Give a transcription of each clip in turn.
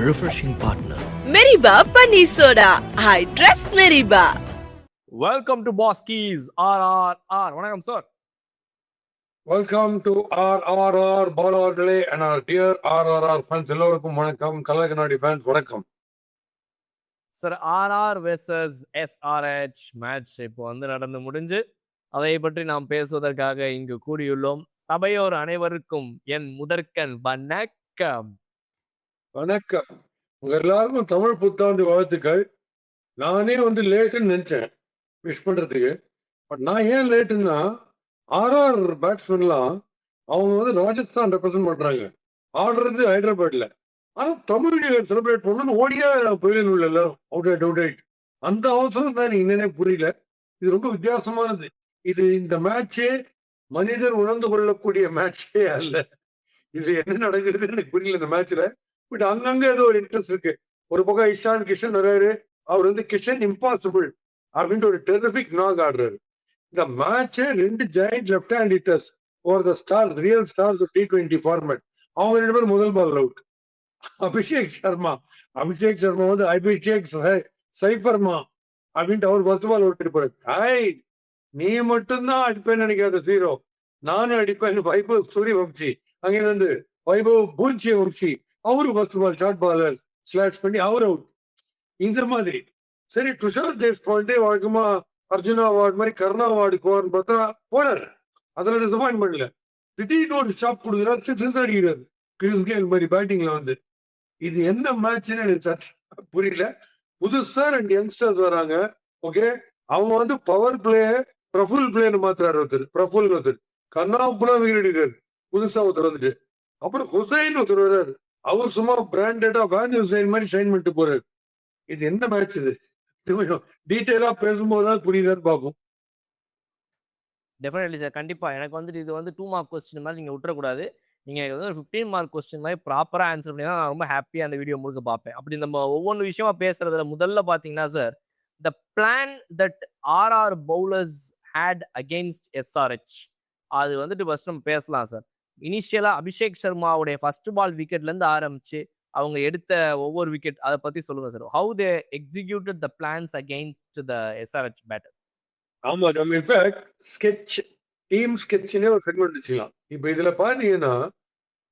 refreshing partner. Meriba Paneer Soda. I trust Meriba. Welcome to பாஸ் கீஸ் RRR. வணக்கம் sir. Welcome to RRR பாலார்களே and our dear RRR fans எல்லோருக்கும் வணக்கம். Colour கண்ணாடி fans வணக்கம். Sir RR versus SRH match இப்போ நடந்து முடிஞ்சு அதை பற்றி நாம் பேசுவதற்காக இங்கு கூடியுள்ளோம். சபையோர் அனைவருக்கும் என் முதற்கண் வணக்கம். வணக்கம். உங்க எல்லாருக்கும் தமிழ் புத்தாண்டு வாழ்த்துக்கள். நானே லேட்டுன்னு நினைச்சேன் விஷ் பண்றதுக்கு. பட் நான் ஏன் லேட்டுன்னா RR பேட்ஸ்மேன்லாம் அவங்க ராஜஸ்தான் ரெப்ரசென்ட் பண்றாங்க, ஆடுறது ஹைதராபாத்ல. ஆனா தமிழ் செலிப்ரேட் பண்ணணும்னு ஓடியா போயிடணும் எல்லாரும் அவுட் அவுட். அந்த அவசரம் தான் எனக்கு என்னன்னே புரியல. இது ரொம்ப வித்தியாசமானது. இது இந்த மேட்சே மனிதர் உணர்ந்து கொள்ளக்கூடிய மேட்சே அல்ல. இது என்ன நடக்குதுன்னு எனக்கு புரியல இந்த மேட்ச்ல. பட் அங்கங்க ஏதோ ஒரு இன்ட்ரெஸ்ட் இருக்கு. ஒரு பக்கம் இஷான் கிஷன் வர்றாரு. அவர் கிஷன் இம்பாசிபிள் அப்படின்ட்டு ஒரு டெரிபிக் நாக் ஆடுறாரு. இந்த மேட்சே ரெண்டு giant left hand hitters over the stars, real stars T20 format. அவங்க ரெண்டு பேரும் முதல் பால் அவுட். அபிஷேக் சர்மா அபிஷேக் சைஃபர்மா அப்படின்ட்டு அவர் ஃபர்ஸ்ட் பால் அவுட் போறாரு. நீ மட்டும்தான் அடிப்பேன்னு நினைக்காத ஜீரோ, நானும் அடிப்பேன். வைபவ் சூரியவம்சி அங்கிருந்து வைபவ் பூஞ்சி வம்சி அவரு ஃபர்ஸ்ட் பால் ஷார்ட் பாலர் ஸ்லாஷ் பண்ணி அவர் அவுட். இந்த மாதிரி சரி துஷார் தேஷ்பாண்டே வழக்கமா அர்ஜுனா அவார்டு மாதிரி கர்ணா அவார்டு போவார்னு பார்த்தா போனார். அதுல டிசப்பாயின்ட் பண்ணல. திடீர்னு ஒரு ஷாட் கொடுக்குறாரு, சிக்ஸ் அடிக்கிறாரு கிறிஸ் கெயில் மாதிரி பேட்டிங்ல. இது என்ன மேட்ச்ன்னு எனக்கு புரியல. புதுசா ரெண்டு யங்ஸ்டர்ஸ் வராங்க. ஓகே, அவங்க பவர் பிளே பிரஃபுல் பிளேன்னு மாத்துறாரு ஒருத்தர் கர்ணாபுரம் விக்கெட் புதுசா ஒருத்தர் வந்துட்டு. அப்புறம் ஹுசைன் ஒருத்தர் வர்றாரு. அவர் சும்மா பிராண்டடா வேன் ஹுசைன் மாதிரி ஷைன் பண்ணிட்டு போறாரு. இது என்ன மேட்ச்? இது டீட்டெயிலா பேசும்போதுதான் புரியுதான்னு பார்ப்போம். டெஃபினெட்லி சார், கண்டிப்பா. எனக்கு இது 2 மார்க் கொஸ்டின் மாதிரி நீங்க விட்டுறக்கூடாது. நீங்க ஒரு 15 மார்க் கொஸ்டின் மாதிரி ப்ராப்பரா ஆன்சர் பண்ணினா நான் ரொம்ப ஹாப்பியா அந்த வீடியோ முழுக்க பார்ப்பேன். அப்படி நம்ம ஒவ்வொரு விஷயமா பேசுறதுல முதல்ல பாத்தீங்கன்னா sir, the plan that RR bowlers had against SRH அது ஃபர்ஸ்ட் நம்ம பேசலாம் சார். இனிஷியலா அபிஷேக் சர்மாவுடைய ஃபர்ஸ்ட் பால் விக்கெட்ல இருந்து ஆரம்பிச்சு அவங்க எடுத்த ஒவ்வொரு விக்கெட் அதை பத்தி சொல்லுங்க sir. How they executed the plans against the SRH batters. ஆமா, நம்ம இன்ஃபேக்ட் ஸ்கெட்ச் டீம் ஸ்கெட்ச்னே ஒரு செக்மெண்ட் வச்சுக்கலாம். இப்ப இதுல பாத்தீங்கன்னா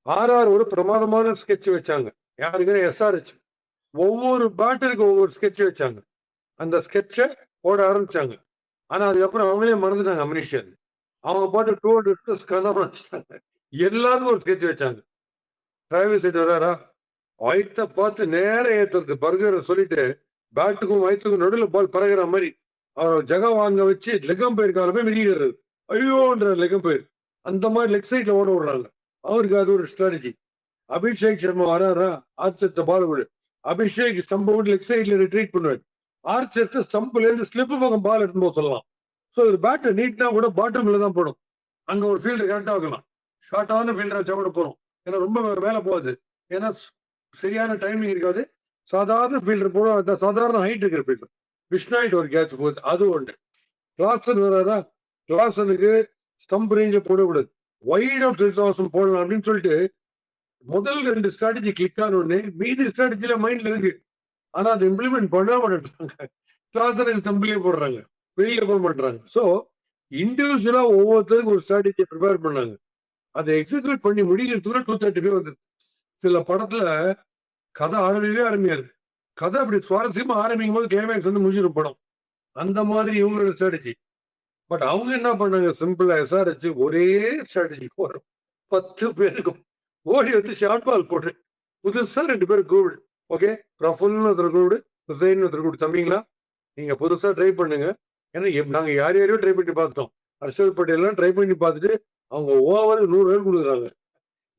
RR ஒரு பிரமாதமான ஸ்கெட்ச் வச்சாங்க. யாருக்குன்னு SRH ஒவ்வொரு பேட்டருக்கு ஒவ்வொரு ஸ்கெட்ச் வச்சாங்க. அந்த ஸ்கெட்சை போட ஆரம்பிச்சாங்க. ஆனா அதுக்கப்புறம் அவங்களே மறந்துட்டாங்க. அம்னிஷன் அவங்க பாட்டு 200 வச்சுட்டாங்க. எல்லாருக்கும் ஒரு ஸ்கெட்ச் வச்சாங்க. டிரைவர் சைடு வர்றாரா, வயிற்ற பார்த்து நேரம் ஏத்துறது பர்கரை சொல்லிட்டு பேட்டுக்கும் வயிற்றுக்கும் நடுவில் பால் பறகுற மாதிரி அவர் ஜக வாங்க வச்சு லெகம் பயிர்கால போய் மிதிக்கிறது. ஐயோன்ற லெகம் பயிர் அந்த மாதிரி லெக் சைட்ல ஓட விடுறாங்க. அவருக்கு அது ஒரு ஸ்ட்ராட்டஜி. அபிஷேக் சர்மா வராரா, ஆர்ச்சத்தை பால் விடு. அபிஷேக் ஸ்டம்பை விட்டு லெக் சைட்ல ரிட்ரீட் பண்ணுவார். ஆர்ச்சத்தை ஸ்டம்பில் இருந்து ஸ்லிப்பு பக்கம் பால் எடுத்து போக சொல்லலாம். ஸோ ஒரு பேட்டை நீட்னா கூட பாட்டம்ல தான் போடும். அங்க ஒரு ஃபீல்டர் கரெக்டாக வைக்கலாம். ஷார்ட்டான ஃபீல்டர் வச்சா கூட போடும். ஏன்னா ரொம்ப மேலே போகாது. ஏன்னா சரியான டைமிங் இருக்காது. சாதாரண ஃபீல்டர் போட சாதாரண ஹைட் இருக்கிற ஃபீல்டர் விஷ்ணாயிட்டு ஒரு கேட்ச் போகுது. அது ஒன்று. கிளாசன் வராதா, கிளாசனுக்கு ஸ்டம்ப் ரேஞ்சை போடக்கூடாது, வைட் அவுட் செல்ஸ் போடலாம் அப்படின்னு சொல்லிட்டு முதல் 2 ஸ்ட்ராட்டஜி கிளிக் ஆன உடனே மீதி ஸ்ட்ராட்டஜில மைண்ட்ல இருக்கு. ஆனா அதை இம்ப்ளிமெண்ட் பண்ண மாட்டாங்க. கிளாசனுக்கு ஸ்டம்பிலே போடுறாங்க, வெளியில போக மாட்டாங்க. ஸோ இண்டிவிஜுவலா ஒவ்வொருத்தருக்கும் ஒரு ஸ்ட்ராட்டஜியை ப்ரிப்பேர் பண்ணாங்க. அதை எக்ஸிக்யூட் பண்ணி முடிக்கிறதுக்குள்ள 235 வந்துருக்கு. சில படத்துல கதை அருமையா இருக்கு. கதை அப்படி சுவாரஸ்யமா ஆரம்பிக்கும் போது கிளைமேக்ஸ் முடிஞ்சிடும் படம். அந்த மாதிரி இவங்களோட ஸ்ட்ராட்டஜி. பட் அவங்க என்ன பண்ணாங்க, சிம்பிளா SRH ஒரே ஸ்ட்ராட்டஜி போடுறோம். 10 பேருக்கும் ஓடி ஷார்ட் பால் போட்டு புதுசா 2 பேர் கூவிடு. ஓகே, பிரஃபுல்னு ஒருத்தர் கூவிடு, ஹுசைன் ஒருத்தர் கூவிடு. தம்பிங்களா, நீங்க புதுசா ட்ரை பண்ணுங்க. ஏன்னா நாங்க யாரையோ ட்ரை பண்ணி பார்த்துட்டோம். ஹர்ஷல் பட்டேல்லாம் ட்ரை பண்ணி பார்த்துட்டு அவங்க ஓவர் 100 ரன் கொடுக்குறாங்க.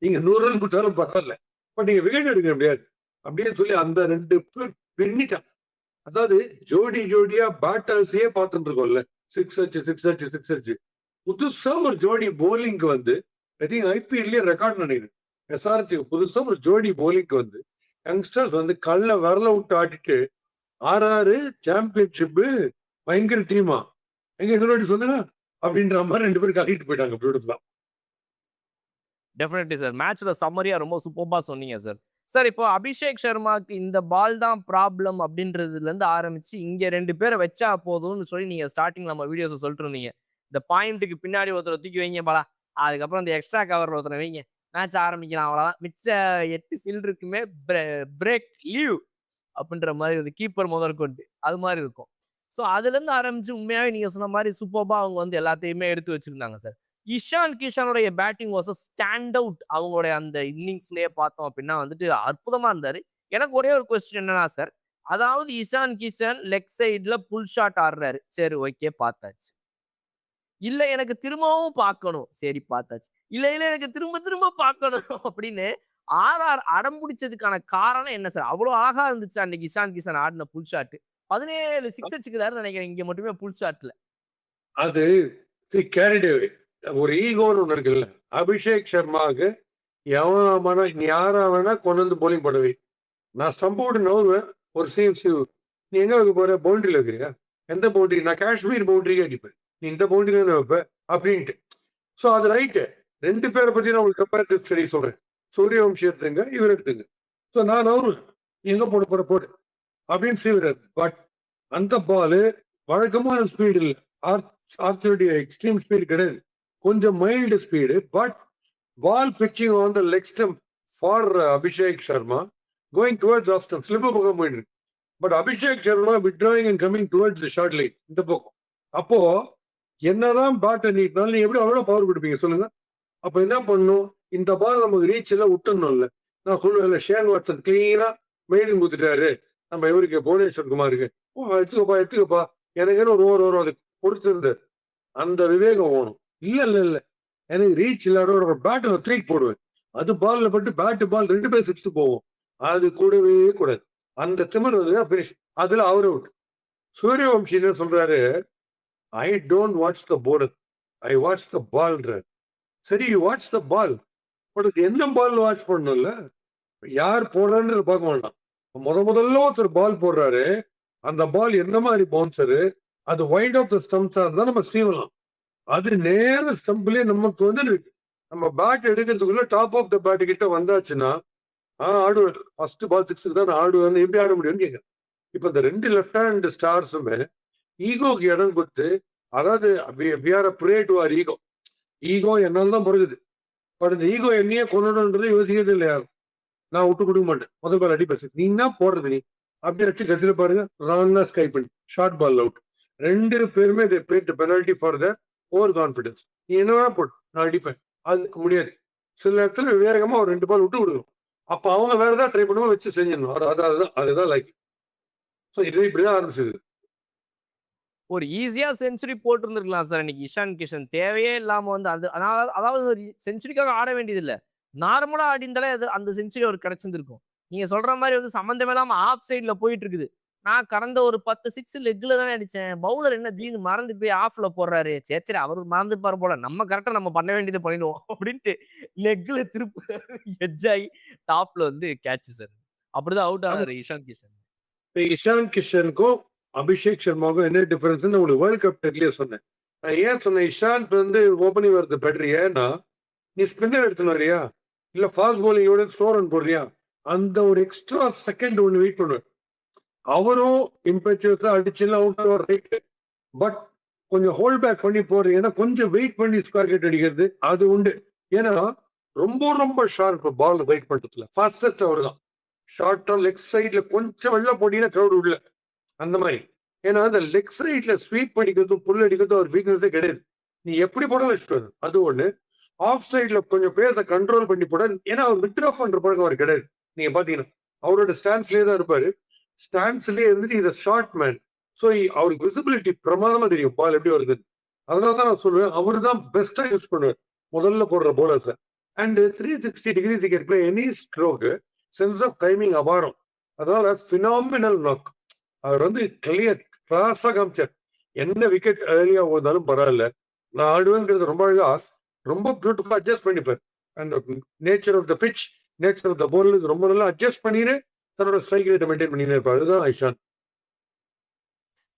நீங்க 100 ரன் கொடுத்தாலும் பரவாயில்ல, பட் நீங்க விக்கெட் எடுக்க முடியாது அப்படின்னு சொல்லி அந்த 2 பேர் பின்னிட்டான். அதாவது ஜோடியா பேட்டர்ஸே பார்த்துட்டு இருக்கோம்ல, சிக்ஸ் அடிச்சு புதுசா ஒரு ஜோடி போலிங்க்கு ஐ திங்க் IPL ரெக்கார்ட் நினைக்கிறேன். SRH புதுசா ஒரு ஜோடி போலிங்க்கு யங்ஸ்டர்ஸ் கல்ல விரல விட்டு ஆட்டிட்டு RR சாம்பியன்ஷிப் பயங்கர டீமா எங்க இன்னொரு சொன்னா அப்படின்ற மாதிரி 2 பேரும் கட்டிட்டு போயிட்டாங்க. பியூட்டிஃபுல்லா. டெஃபினெட்லி சார், மேட்ச்ல சம்மரியா ரொம்ப சூப்பர்பா சொன்னீங்க சார். சார் இப்போ அபிஷேக் சர்மாக்கு இந்த பால் தான் ப்ராப்ளம் அப்படின்றதுல இருந்து ஆரம்பிச்சு இங்க 2 பேரை வச்சா போதும்னு சொல்லி நீங்க ஸ்டார்டிங் நம்ம வீடியோஸ் சொல்லிட்டு இருந்தீங்க. இந்த பாயிண்ட்டுக்கு பின்னாடி ஒருத்தரை தூக்கி வைங்க பாலா. அதுக்கப்புறம் இந்த எக்ஸ்ட்ரா கவர்ல ஒருத்தரை வைங்க. மேட்ச் ஆரம்பிக்கலாம் அவ்வளவுதான். மிச்ச 8 ஃபீல்டருக்குமே பிரேக் லீவ் அப்படின்ற மாதிரி வந்து கீப்பர் முதற்கொண்டு அது மாதிரி இருக்கும். ஸோ அதுல இருந்து ஆரம்பிச்சு உண்மையாவே நீங்க சொன்ன மாதிரி சூப்பர்பா அவங்க வந்து எல்லாத்தையுமே எடுத்து வச்சிருந்தாங்க சார். இஷான் கிஷானுடைய பேட்டிங் வாஸ் ஸ்டாண்ட் அவுட். அவங்களுடைய அந்த இன்னிங்ஸ்லயே பார்த்தோம் அப்படின்னா வந்துட்டு அற்புதமா இருந்தாரு. எனக்கு ஒரே ஒரு கொஸ்டின் என்னன்னா சார், அதாவது இஷான் கிஷான் லெக் சைடுல புல் ஷாட் ஆடுறாரு. சரி ஓகே பார்த்தாச்சு. இல்ல எனக்கு திரும்பவும் பார்க்கணும். சரி பார்த்தாச்சு. இல்ல எனக்கு திரும்ப திரும்ப பார்க்கணும் அப்படின்னு அடம் பிடிச்சதுக்கான காரணம் என்ன சார்? அவ்வளோ அழகா இருந்துச்சு அன்னைக்கு இஷான் கிஷான் ஆடின புல் ஷாட். 17 சிக்ஸ் அடிச்சுக்கிறாருன்னு நினைக்கிறேன் இங்க மட்டுமே புல் ஷாட்ல. அது கேரிட் அவே. ஒரு ஈகோன்னு ஒண்ணு இருக்குல்ல. அபிஷேக் சர்மாவுக்கு எவன் வேணா யாரா வேணா கொண்டு வந்து போலிங் போடவே. நான் ஸ்டம்ப் போட்டு நவுருவேன். ஒரு சிவ் நீ எங்க வைக்க போற? பவுண்டரியில வைக்கிறியா? எந்த பவுண்டரி? நான் காஷ்மீர் பவுண்டரிக்கே அடிப்பேன். நீ இந்த பவுண்டரி தானே வைப்ப அப்படின்ட்டு. ஸோ அது ரைட்டு. 2 பேரை பத்தி நான் உங்களுக்கு கம்பேரிட்டிவ் ஸ்டடி சொல்றேன். சூரியவம்சி எடுத்துங்க, இவர் எடுத்துங்க. ஸோ நான் நவுருவேன். எங்க போட போற போடு அப்படின்னு செய்வார். பட் அந்த பால் வழக்கமான ஸ்பீடு இல்லை. ஆர்ச்சருடைய எக்ஸ்ட்ரீம் ஸ்பீடு கிடையாது. கொஞ்சம் mild speed. But ball pitching on the leg stump for Abhishek Sharma going towards off stump. Slip பக்கம் போயிட்டு இருக்கு. But Abhishek Sharma withdrawing and coming towards the short line இந்த பக்கம். அப்போ என்னதான் பேட்டை நீட்டினாலும் நீ எப்படி அவ்வளோ பவர் கொடுப்பீங்க சொல்லுங்க? அப்ப என்ன பண்ணும்? இந்த பால் நமக்கு ரீச் எல்லாம் விட்டுணும்ல. நான் சொல்லுவேன் ஷேன் வாட்சன் கிளீனா மெயிலிங் கொடுத்துட்டாரு. நம்ம இவருக்கு புவனேஸ்வர் குமாருக்கு எடுத்துக்கப்பா எனக்கு ஒரு ஓவர் அது கொடுத்துருந்தாரு. அந்த விவேகம் ஓணும். இல்ல எனக்கு ரீச் இல்லாத ஒரு பேட்டை த்ரீக் போடுவேன். அது பால்ல பட்டு பால் 2 பேர் 6 போவோம். அது கூடவே கூடாது. அந்த திமிர் பினிஷ். அதுல அவர் அவுட். சூரியவம்சி என்ன சொல்றாரு? I don't watch the border, I watch the பால்ன்றார். சரி you watch the ball. But என்ன பால் வாட்ச் பண்ணணும்ல? யார் போடுறான்னு பார்க்க வேண்டாம். முதல்ல ஒருத்தர் பால் போடுறாரு. அந்த பால் எந்த மாதிரி பவுன்சரு, அது வைண்ட் ஆஃப் த ஸ்டம்ப்ஸா இருந்தா நம்ம சீவலாம். அது நேர ஸ்டம்ப்லயே நமக்கு வந்து நம்ம பேட் எடுக்கிறதுக்குள்ள டாப் ஆஃப் த பேட் கிட்ட வந்தாச்சுன்னா ஆடுவார். ஃபர்ஸ்ட் பால் 6 தான் ஆடுவேன். எப்படி ஆட முடியும்னு கேட்குறேன். இப்ப இந்த 2 லெஃப்ட் ஹேண்ட் ஸ்டார்ஸுமே ஈகோக்கு இடம் கொடுத்து, அதாவது ஈகோ ஈகோ என்னால தான் பிறகுது. பட் இந்த ஈகோ என்னையே கொண்டுன்றது யோசிக்கிறது இல்லை யாரும். நான் விட்டு கொடுக்க மாட்டேன். முதல் பால் அடிப்பச்சு. நீ என்ன போடுறது நீ அப்படி வச்சு கட்சியில பாருங்க. ராங்கா ஸ்கை பண்ணி ஷார்ட் பால் அவுட். 2 பேருமே penalty for the over confidence. நீ என்னவா போட்டு நான் அடிப்பேன். அதுக்கு முடியாது. சில இடத்துல விவேகமா ஒரு 2 பால் விட்டு விடுவோம். அப்ப அவங்க வேற ஏதாவது ட்ரை பண்ணுவோம் வச்சு செஞ்சிடணும். அதுதான் லைக். ஸோ இது இப்படிதான் ஆரம்பிச்சது. ஒரு ஈஸியா செஞ்சுரி போட்டிருந்திருக்கலாம் சார் இன்னைக்கு இஷான் கிஷன். தேவையே இல்லாம வந்து அதாவது ஒரு செஞ்சுரிக்காக ஆட வேண்டியது இல்ல. நார்மலா ஆடிந்தாலே அது அந்த செஞ்சுரி அவருக்கு கிடைச்சிருந்திருக்கும். நீங்க சொல்ற மாதிரி வந்து சம்பந்தமே இல்லாம ஆஃப் சைட்ல போயிட்டு இருக்குது. நான் கடந்த ஒரு 10 6 லெக்ல தானே அடிச்சேன். பவுலர் என்ன திடீர்னு மறந்து போய் ஆஃப்ல போடுறாரு. சரி அவரு மறந்துப்பாரு போல. நம்ம கரெக்டா நம்ம பண்ண வேண்டியதை பண்ணிடுவோம் அப்படின்ட்டு லெக்ல திருப்பி எட்ஜ் ஆகி டாப்ல வந்து கேட்ச் சார். அப்படிதான் அவுட் ஆனாரு இஷான் கிஷன். இஷான் கிஷனுக்கும் அபிஷேக் சர்மாவுக்கும் என்ன டிஃபரன்ஸ் உங்களுக்கு வேர்ல்ட் கப் டெக்லயே சொன்னேன். நான் ஏன் சொன்னேன் இஷாந்த் வந்து ஓப்பனிங் வருது பெட்டர். ஏன்னா நீ ஸ்பின்னர் எடுத்துன்னு வரியா இல்ல ஃபாஸ்ட் பவுலிங்கோட ஸ்லோ ரன் போடுறியா, அந்த ஒரு எக்ஸ்ட்ரா செகண்ட் ஒன்று வெயிட் பண்ணுவேன். அவரும் இம்பெச்சுவஸா அடிச்சுலாம் அவுட் ஆவார் ரைட். பட் கொஞ்சம் ஹோல்ட் பேக் பண்ணி போறீங்கன்னா கொஞ்சம் வெயிட் பண்ணி ஸ்கொயர் கேட் அடிக்கிறது அது உண்டு. ஏன்னா ரொம்ப ஷார்ப் பால் வெயிட் பண்றதுல ஃபாஸ்டஸ்ட் அவர் தான். ஷார்ட்டா லெக் சைட்ல கொஞ்சம் வெள்ள போட்டீங்கன்னா கிரௌட் உள்ள அந்த மாதிரி. ஏன்னா அந்த லெக் சைட்ல ஸ்வீப் பண்ணிக்கிறதும் புல் அடிக்கிறதும் அவர் வீக்னஸே கிடையாது. நீ எப்படி போட வச்சுட்டு அது ஒண்ணு. ஆஃப் சைட்ல கொஞ்சம் பேச கண்ட்ரோல் பண்ணி போட. ஏன்னா அவர் விட் ஆஃப் பண்ற பழக்கம் அவர் கிடையாது. நீங்க பாத்தீங்கன்னா அவரோட ஸ்டான்ஸ்லயே தான் இருப்பாரு. ஸ்டான்ஸ்லயே இருந்துட்டு இதை ஷார்ட் மேன். ஸோ அவருக்கு விசிபிலிட்டி பிரமாதமா தெரியும் பால் எப்படி வருது. அதனால தான் நான் சொல்லுவேன் அவரு தான் பெஸ்டா யூஸ் பண்ணுவார் முதல்ல போடுற bowlers. And 360 degree can play any stroke sense of timing அபாரம். அதனால பினாமினல் நாக். அவர் வந்து கிளியர் கிளாஸா காமிச்சார். என்ன விக்கெட் ஏர்லியா போதாலும் பரவாயில்ல நான் ஆடுவேங்கிறது ரொம்ப அழகா ரொம்ப பியூட்டிஃபுல்லா அட்ஜஸ்ட் பண்ணிப்பார். And nature of the pitch nature of the ball ரொம்ப நல்லா அட்ஜஸ்ட் பண்ணிட்டு தன்னோட ஸ்ட்ரைக் ரேட்டை மெயின்டைன் பண்ணினே இருப்பார். அதுதான் இஷான்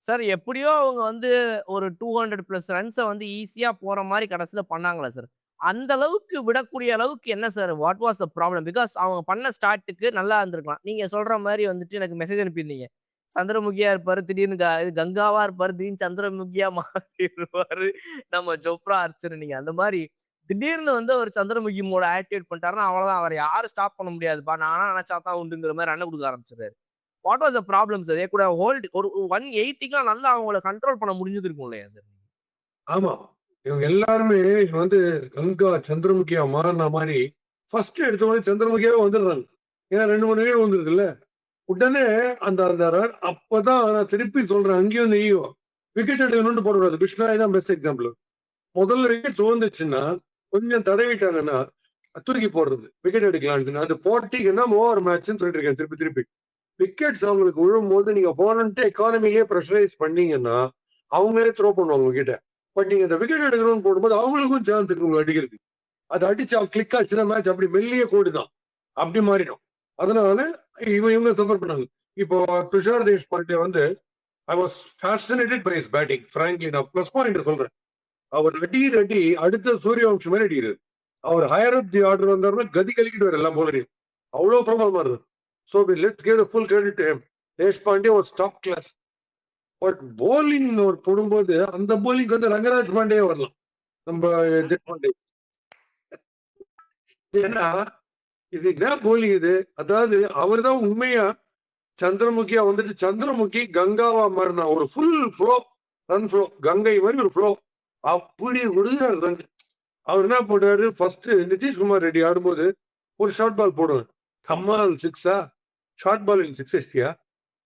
சார். எப்படியோ அவங்க வந்து ஒரு 200+ ரன்ஸை வந்து ஈஸியா போற மாதிரி கடைசியில பண்ணாங்களா சார்? அந்த அளவுக்கு விடக்கூடிய அளவுக்கு என்ன sir what was the problem? Because அவங்க பண்ண ஸ்டார்ட்டுக்கு நல்லா இருந்திருக்கலாம். நீங்க சொல்ற மாரி வந்துட்டு எனக்கு மெசேஜ் அனுப்பியிருந்தீங்க. சந்திரமுகியா இருப்பாரு. திடீர்னு இது கங்காவா இருப்பாரு. திடீர்னு சந்திரமுகியா மாறிருவாரு. நம்ம ஜோப்ரா ஆர்ச்சர் நீங்க அந்த மாரி திடீர்னு வந்து ஒரு சந்திரமுகி மோட ஆக்டிவேட் பண்ணிட்டாருன்னா, அவ்வளவுதான். அவர யாரும் ஸ்டாப் பண்ண முடியாதுப்பா. நானா நெனச்சா தான் உண்டுங்கிற மாரி ரன் குடுக்க ஆரம்பிச்சுட்டாரு. What was the problem sir? They could have hold ஒரு 180க்குலாம் நல்லா அவங்கள கண்ட்ரோல் பண்ண முடிஞ்சிருக்கும் இல்லையா சார்? ஆமா. இவங்க எல்லாருமே வந்து கங்கா, சந்திரமுகியா மாறுன மாரி, ஃபர்ஸ்ட் எடுத்த உடனே சந்திரமுகியாவே வந்துடுறாங்க. ஏன்னா 2, 3 வீடு வந்துருதுல்ல. உடனே அந்த அந்த ரன் அப்பதான் நான் திருப்பி சொல்றேன். அங்கேயும் இங்கேயும் விக்கெட் எடுக்கணும்னு போடக்கூடாது. பிஷ்னாய் தான் பெஸ்ட் எக்ஸாம்பிள். முதல்ல விக்கெட் விழுந்துச்சுன்னா, கொஞ்சம் தடவிட்டாங்கன்னா, தூக்கி போடுறது. விக்கெட் எடுக்கலான்ட்டு. அது போட்டீங்கன்னா ஓவர் மேட்ச்ன்னு சொல்லிட்டு இருக்கேன் திருப்பி திருப்பி. விக்கெட்ஸ் அவங்களுக்கு விழும்போது நீங்க போனன்ட்டு எக்கானமிலேயே பிரஷரைஸ் பண்ணீங்கன்னா, அவங்களே த்ரோ பண்ணுவாங்க விக்கெட்ட. பட் நீங்க இந்த விக்கெட் எடுக்கணும்னு போடும்போது அவங்களுக்கும் சான்ஸ் இருக்கு உங்களுக்கு அடிக்கிறதுக்கு. அது அடிச்சு கிளிக் ஆச்சுன்னா மேட்ச் அப்படி மெல்லிய கோடு தான். அப்படி மாறிடும். அதனால இவங்க சஃபர் பண்ணாங்க. இப்போ துஷார் தேஷ்பாண்டே வந்து I was fascinated by his batting. Frankly நான் பிளஸ் பாயிண்ட் சொல்றேன். அவர் அடி அடுத்த சூரியவம்சம் மாதிரி அடிக்கிறார். அவர் ஹையர் அப் தி ஆர்டர் வந்தாருன்னா கதி கலிக்கிட்டு எல்லாம் போலரையும். அவ்வளவு பிரபலமா இருந்தது. So let's give the full credit to him. Deshpande ஒரு டாப் கிளாஸ். பட் போலிங் ஒரு போடும்போது அந்த போலிங் வந்து ரங்கராஜ் பாண்டே வரலாம். நம்ம தேஷ்பாண்டே. ஏன்னா இது என்ன போலிங் இது? அதாவது அவர் தான் உண்மையா சந்திரமுகியா வந்துட்டு சந்திரமுகி கங்காவா மாறினா ஒரு full flow run flow Gangai மாதிரி ஒரு ஃப்ளோ அப்படி விடுகிறார் ரன். அவர் என்ன போட்டாரு ஃபர்ஸ்ட் நிதிஷ்குமார் ரெட்டி ஆடும்போது ஒரு ஷார்ட் பால் போடுவார். கம்மால் சிக்ஸா ஷார்ட் பால் இன் 660யா?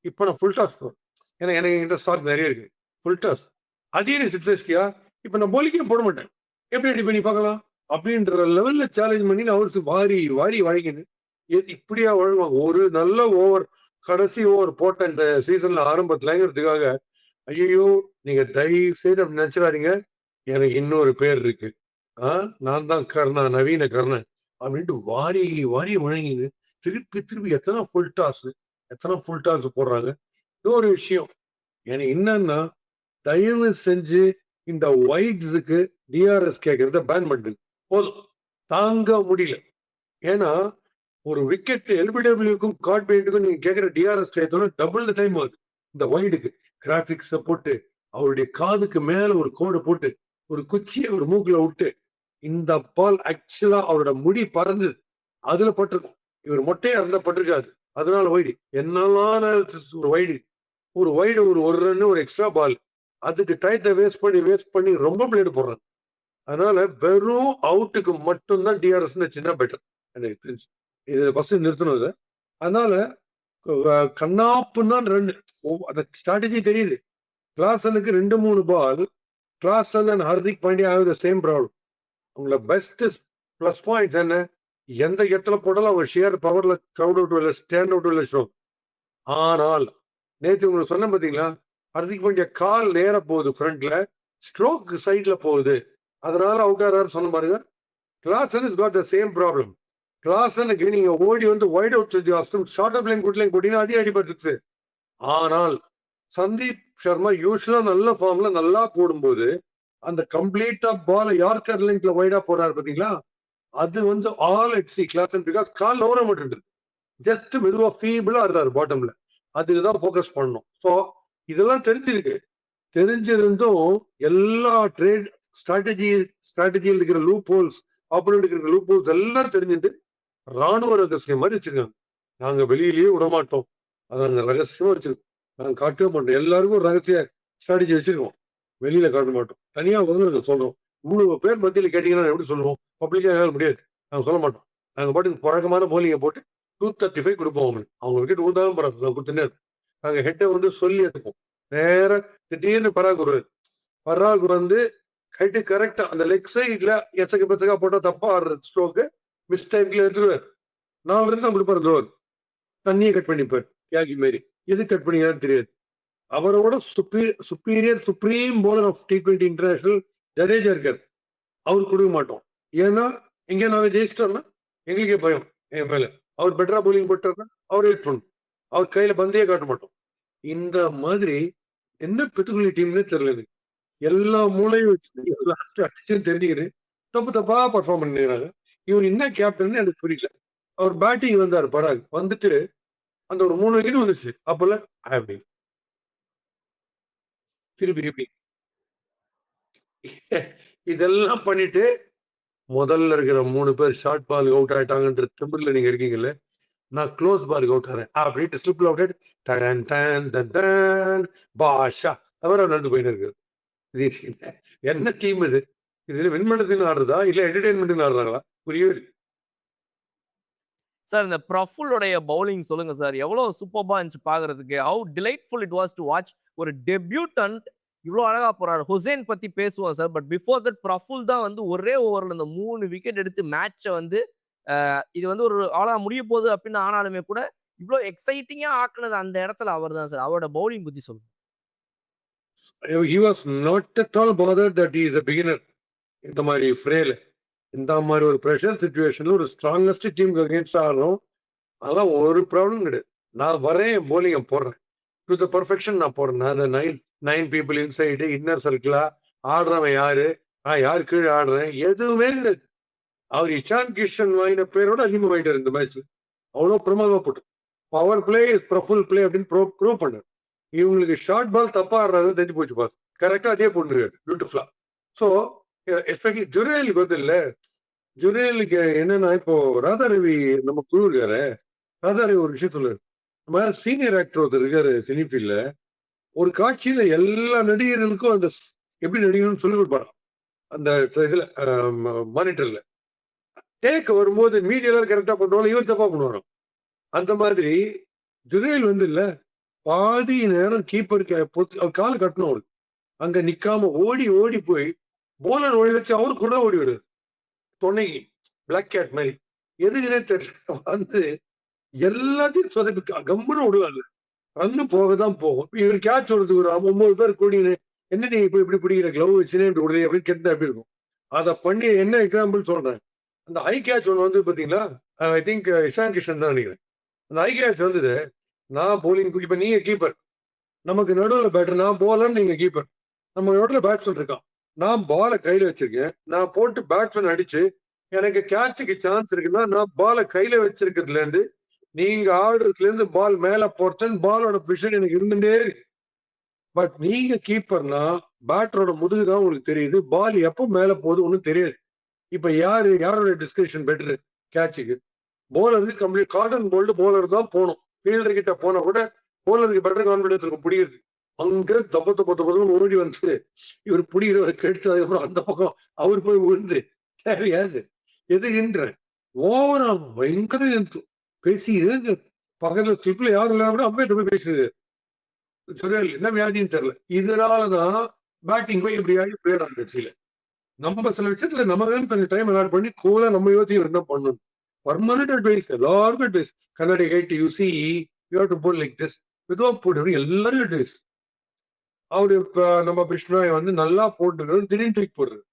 இப்போ நான் ஃபுல் டாஸ் போடுறேன். ஏன்னா எனக்கு இன்ட்ரெஸ்ட் ஸ்டாக் நிறைய இருக்கு. ஃபுல் டாஸ் அதே 660யா? இப்போ நான் போலிக்கே போட மாட்டேன். எப்படி ரெடி பண்ணி பார்க்கலாம் அப்படின்ற லெவல்ல சேலஞ்ச் பண்ணி நான் அவருக்கு வாரி வாரி வழங்கினேன். இப்படியா வழங்குவாங்க? ஒரு நல்ல ஓவர் கடைசி ஓவர் போட்ட இந்த சீசன்ல ஆரம்பத்துலங்கிறதுக்காக ஐயோ நீங்க தயவு செய்து அப்படி நினைச்சிடாதீங்க. எனக்கு இன்னொரு பேர் இருக்கு. நான் தான் கர்ணா, நவீன கர்ணன் அப்படின்ட்டு வாரி வாரி வழங்கிது. திருப்பி திருப்பி எத்தனை ஃபுல் டாஸ் போடுறாங்க. இன்னொரு விஷயம் எனக்கு என்னன்னா, தயவு செஞ்சு இந்த ஒயிட்ஸுக்கு டிஆர்எஸ் கேட்கறத பேன் பண்ணுங்க. போதும், தாங்க முடியல. ஏன்னா ஒரு விக்கெட் எல்பிடபிள்யூக்கும் கார்ட் பெயிண்ட்டுக்கும் நீங்க கேட்கிற டிஆர்எஸ் டயத்தோட டபுள் த டைம் ஆகுது. இந்த ஒயிடுக்கு கிராபிக்ஸை போட்டு அவருடைய காதுக்கு மேல ஒரு கோடு போட்டு ஒரு குச்சியை ஒரு மூக்குல விட்டு இந்த பால் ஆக்சுவலா அவரோட முடி பறந்து அதுல பட்டிருக்கும். இவர் மொட்டையா இருந்தா பட்டிருக்காது. அதனால வைடு என்னெல்லாம் ஒரு வைடு ஒரு ரன்னு ஒரு எக்ஸ்ட்ரா பால் அதுக்கு டயத்தை வேஸ்ட் பண்ணி ரொம்ப பிளேடு போடுறாங்க. அதனால வெறும் அவுட்டுக்கு மட்டும்தான் டிஆர்எஸ் சின்ன பெட்டர் எனக்கு தெரிஞ்சு. இது ஃபர்ஸ்ட் நிறுத்தணும் இதை. அதனால கண்ணாப்புன்னு ரன் அந்த ஸ்ட்ராட்டஜி தெரியுது. கிளாசனுக்கு 2-3 ball Klaasen and Hardik Pandya have the same problem. உங்களை பெஸ்ட் பிளஸ் பாயிண்ட்ஸ் என்ன? எந்த இடத்துல போட்டாலும் அவங்க ஷேர் பவர்ல கிரவுட் அவுட் இல்லை, ஸ்டாண்ட் அவுட் இல்லை ஸ்ட்ரோக். ஆனால் நேற்று உங்களுக்கு சொன்ன பார்த்தீங்களா, ஹர்திக் பாண்டியா கால் நேர போகுது ஃப்ரண்ட்ல, ஸ்ட்ரோக் சைட்ல போகுது, அதனால அவுட் ஆறாரு சொன்ன பாருங்க. Klaasen is got the same problem. கிளாசனுக்கு நீங்க ஓடி வந்து வைட் அவுட் செஞ்சு short up line good line போட்டீங்கன்னா அதே அடிபட்டு. ஆனால் சந்தீப் சர்மா யூஸ்வலா நல்ல ஃபார்ம்ல நல்லா போடும்போது அந்த கம்ப்ளீட்டா பால் யார்கர் லிங்க்ல வைடா போறாரு பாத்தீங்களா, அது வந்து all at sea Klaasen. Because கால் ஓர மட்டும் ஜஸ்ட் மெதுவா ஃபீபிளா இருந்தாரு பாட்டம்ல. அதுக்குதான் ஃபோக்கஸ் பண்ணணும். ஸோ இதெல்லாம் தெரிஞ்சிருந்தும் எல்லா ட்ரேட் ஸ்ட்ராட்டஜியில் இருக்கிற லூப் ஹோல்ஸ், ஆப்போனன்ட் இருக்கிற லூப் ஹோல்ஸ் எல்லாம் தெரிஞ்சுட்டு ராணுவ ரகசியம் மாதிரி வச்சிருக்காங்க. நாங்க வெளியிலேயே விட மாட்டோம், அதை நாங்க ரகசியமா வச்சிருக்கோம். நாங்க காட்டவே மாட்டோம். எல்லாருக்கும் ஒரு ரகசிய ஸ்ட்ராட்டஜி வச்சிருக்கோம், வெளியில காட்ட மாட்டோம். தனியா வந்து சொல்றோம். 3 பேர் மத்தியில் கேட்டீங்கன்னா எப்படி சொல்லுவோம்? பப்ளிக்கா முடியாது, நாங்க சொல்ல மாட்டோம். நாங்க பாட்டுக்கு பழக்கமான போலிங்க போட்டு 235 கொடுப்போம். அவங்க விக்கெட் ஊதாலும் பரவாயில்ல, கொடுத்துனே இருக்கும். நாங்க ஹெட்டை வந்து சொல்லி எடுப்போம். நேர திடீர்னு பராக் வந்து ஹெட்டு கரெக்டா அந்த லெக் சைட்ல எசக்கு பெசக்கா போட்டா தப்பா ஆடுற ஸ்ட்ரோக்கு மிஸ் டைம்ல எடுத்துருவார். 4 ரன் தான் கொடுப்பாரு த்ரோவர். தண்ணியை கட் பண்ணிப்பார் தியாகி மாரி. எது கட் பண்ணியான்னு தெரியாது. அவரோட supreme bowler of T20 international Jadeja இருக்கார். அவருக்கு கொடுக்க மாட்டோம். ஏன்னா எங்க நாங்க ஜெயிச்சிட்டோம்னா எங்களுக்கே பயம் என் மேல. அவர் பெட்டரா போலிங் போட்டாருன்னா அவர் ஹெல்ப் பண்ணும். அவர் கையில பந்தையே காட்ட மாட்டோம். இந்த மாதிரி என்ன பெத்துக்குள்ளி டீம்னே தெரியல. எல்லா மூளையும் வச்சு அடிச்சுன்னு தெரிஞ்சுக்கிறேன். தப்பு தப்பா பர்ஃபார்ம் பண்ணிக்கிறாங்க. இவர் என்ன கேப்டன் எனக்கு புரியல. அவர் பேட்டிங் வந்தாரு பராக். வந்துட்டு அந்த ஒரு 3 விக்கெட் வந்துச்சு. அப்போல அப்படி திருப்பி இப்படி இதெல்லாம் பண்ணிட்டு முதல்ல இருக்கிற 3 பேர் ஷார்ட் பால் அவுட் ஆயிட்டாங்கன்ற திமிர்ல நீங்க இருக்கீங்கல்ல. நான் க்ளோஸ் பாலுக்கு அவுட் ஆறேன். அப்படின்ட்டு ஸ்லிப்ல அவுட் ஆயிட்டு டன் டன் டன் டன் பாஷா அவரா நடந்து போயின்னு இருக்காரு. இது என்ன டீம் இது? இது வின் பண்றதுக்கு ஆடுறதா? இல்ல என்டர்டெயின்மெண்ட்க்கு ஆடுறாங்களா? புரியவே இல்ல. சார் இந்த பிரஃபுல்லுடைய பவுலிங் சொல்லுங்க சார். எவ்வளவு சூப்பர்பா இருந்துச்சு பார்க்கறதுக்கு. How delightful it was to watch. ஒரு டெபியூட்டன்ட் இவ்ளோ அழகா போறாரு. ஹுசைன் பத்தி பேசுவோம் sir. But before that Praful தான் வந்து ஒரே ஓவர்ல இந்த 3 விக்கெட் எடுத்து மேட்ச வந்து இது வந்து ஒரு முடிய போகுது அப்படின்னு ஆனாலுமே கூட இவ்ளோ எக்ஸைட்டிங்கா ஆக்குனது அந்த இடத்துல அவர்தான் சார். அவரோட பவுலிங் பத்தி சொல்லுங்க. He was not at all bothered that he is a beginner. இந்த மாதிரி ஃப்ரேல. இந்த மாதிரி ஒரு பிரஷர் சிச்சுவேஷன்ல ஒரு ஸ்ட்ராங்கஸ்ட் டீமுக்கு அகைன்ஸ்ட் ஆடுறோம். அதெல்லாம் ஒரு ப்ராப்ளம் கிடையாது. நான் வரேன் போலிங்க போடுறேன். டு த பெர்ஃபெக்ஷன் நான் போடுறேன். நான் அந்த 9 பீப்புள் இன்சைடு இன்னர் சர்க்கிளா ஆடுறவன் யாரு? நான் யார் கீழே ஆடுறேன்? எதுவுமே கிடையாது. அவர் இஷான் கிஷன் வாங்கின பேரோட அதிகமாயிட்டார் இந்த மேட்ச்ல. அவ்வளோ பிரமாதமா போட்டு. பவர் பிளே, பிரஃபுல் பிளே அப்படின்னு ப்ரூவ் பண்ணார். இவங்களுக்கு ஷார்ட் பால் தப்பா ஆடுறது தெரிஞ்சு போச்சு பாஸ். கரெக்டா அதே போட்டுருக்காரு பியூட்டிஃபுல்லா. ஸோ எஸ்பெக்ட்லி ஜுரேலுக்கு வந்து இல்ல. ஜுரேலுக்கு என்னன்னா இப்போ ராதாரவி நம்ம குழு இருக்காரு. ராதாரவி ஒரு விஷயம் சொல்லுவாரு. நம்ம சீனியர் ஆக்டர் ஒருத்தர் இருக்காரு சினிஃபீல்ட்ல. ஒரு காட்சியில எல்லா நடிகர்களுக்கும் அந்த எப்படி நடிகணும்னு சொல்லி கொடுப்பாரு. அந்த இதுல மானிட்டர்ல டேக் வரும்போது மீதி எல்லாரும் கரெக்டா பண்ணுவாங்க, இவர் தப்பா பண்ணுவாரோ. அந்த மாதிரி ஜுரேல் வந்து இல்ல பாதி நேரம் கீப்பருக்கு அவர் கால் கட்டணும் அவருக்கு. அங்க நிக்காம ஓடி ஓடி போய் போலர் ஓடி வச்சு அவரு கூட ஓடி விடுது துணைக்கு பிளாக் கேட் மாதிரி. எதுக்குன்னே தெரியல. வந்து எல்லாத்தையும் சொதப்பி கம்முன்னு விடுவாங்க. ரன்னு போகதான் போகும். இவர் கேட்ச் விடுறதுக்கு ஒரு 9 பேர் கூடினு என்ன நீ இப்ப இப்படி பிடிக்கிற கிளவ் வச்சுனே விடுறீங்க அப்படின்னு கேட்டு எப்படி இருக்கும். அதை பண்ணி என்ன எக்ஸாம்பிள் சொல்றேன். அந்த ஹை கேட்ச் ஒன்று வந்து பாத்தீங்களா, ஐ திங்க் இஷான் கிஷன் தான் நினைக்கிறேன். அந்த ஹை கேட்ச் வந்தது. நான் போலிங் இப்ப நீங்க கீப்பர், நமக்கு நடுவில் பேட்டர், நான் போலன்னு நீங்க கீப்பர், நம்ம நடுவில் பேட்ஸ்மேன் இருக்கான். நான் பாலை கையில வச்சிருக்கேன். நான் போட்டு பேட்ஸ்மேன் அடிச்சு எனக்கு கேட்சுக்கு சான்ஸ் இருக்குன்னா நான் பாலை கையில வச்சிருக்கிறதுல இருந்து நீங்க ஆடுறதுல இருந்து பால் மேல போறதுன்னு பாலோட விஷன் எனக்கு இருந்துட்டே இருக்கு. பட் நீங்க கீப்பர்னா பேட்டரோட முதுகு தான் உங்களுக்கு தெரியுது. பால் எப்போ மேல போகுது ஒன்றும் தெரியாது. இப்ப யாரோட டிஸ்கஷன் பெட்டர் கேட்சுக்கு? போலருக்கு கம்ப்ளீட் காட்டன் போல்டு போலர் தான் போகணும். ஃபீல்டர் கிட்ட போனா கூட போலருக்கு பெட்டர் கான்பிடன்ஸ் இருக்கும் பிடிக்கிறது. அங்க தப்ப ஓடி வந்து இவர் பிடிக்கிறவரை கெடுத்து அதுக்கப்புறம் அந்த பக்கம் அவர் போய் விழுந்து தேவையாது எதுகின்ற ஓவரா பயங்கர பேசி பக்கத்துல ஸ்லிப்ல யாரும் இல்லாம கூட அம்பேட்ட போய் பேசுறது. சுரேல் என்ன வியாதின்னு தெரியல. இதனாலதான் பேட்டிங் போய் இப்படி ஆகி பிளேயர் ஆன் கட்சியில நம்ம சில விஷயத்துல நம்ம தான் கொஞ்சம் டைம் அலாட் பண்ணி கூலா நம்ம யோசிச்சு என்ன பண்ணணும். பர்மனன்ட் அட்வைஸ் எல்லாருக்கும் அட்வைஸ். கண்ணாடி கைட்டு you see you have to bowl like this without போட்டு எல்லாரும் அட்வைஸ். அவரு இப்ப நம்ம பிஷ்ணாய் வந்து நல்லா போட்டு திடீர்னு தூக்கி போடுறது.